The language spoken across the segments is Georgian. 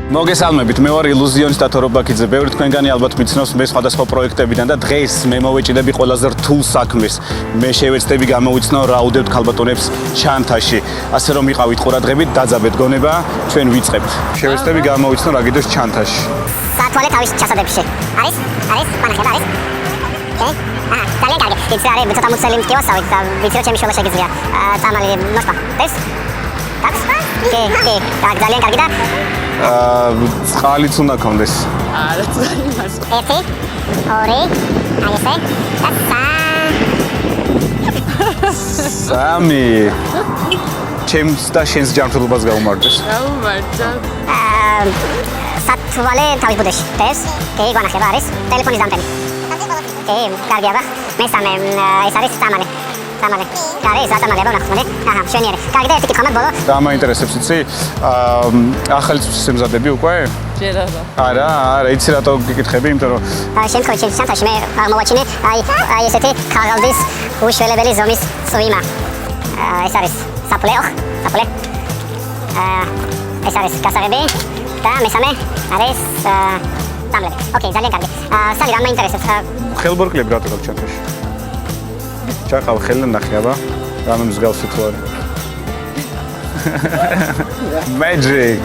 მოგესალმებით, მე ვარ ილუზიონისტ თორობაქიძე. ბევრი თქვენგანი ალბათ მიცნობს მე სხვადასხვა პროექტებიდან და დღეს მე მოვეჭიდები ყველაზე რთულ საქმეს. მე შევეცდები გამოვიცნო რა უდევთ ქალბატონებს ჩანთაში. ასე რომ იყავით ყურადღებით, დაძაბეთ გონება, ჩვენ ვიწყებთ. შევეცდები გამოვიცნო რა გიდევს ჩანთაში. სათვალე თავის ჩასადებში. არის? მანახება არის? ძალიან კარგი. იცი არის ცოტა მუცელი მტკივასავით და ვიცი რომ ჩემი შოლა შეგიძლია. წამალი ნოშპა. ეს? დაკს? კი, ძალიან კარგი და წყალიც უნდა გქონდეს. არა, წყალი მას. 1 2 აი ესე. და 3 ჩემს და შენს ჯანმრთელობას გაუმარჯოს. გაუმარჯო. სათვალე თავის ბუდეში. ეს? კი, გვანახება არის. ტელეფონის დამტენი. კი, კარგია ბა. მესამე ეს არის წამალი. კარი, ზატამალი აბა, აჰა, შენიერი. კარგი და ერთი კითხვა მაქვს ბოლო. და მაინტერესებს იცი? ახალი წვდის ემზადები უკვე? ჯერ არა. არა, იცი რატო გიკითხები, იმიტომ რომ შემთხვევით ჩემს ჩანთაში მე აღმოვაჩინე აი ესეთი ქაღალდის უშველებელი ზომის წვიმა. ეს არის საფლე. ეს არის გასაღები და მესამე არის წამლები. ოკეი, ძალიან კარგი. სალი რა მაინტერესებს? ხელბორკლები რატო გაქვს ჩანთაში? ჩახავ ხელს ნახე აბა. რამე მსგავსი თუ არის? Magic.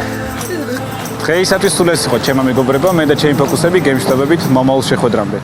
დღეისათვის სულ ეს იყო ჩემო მეგობრებო, მე და ჩემი ფოკუსები გემშვიდობებით მომავალ შეხვედრამდე.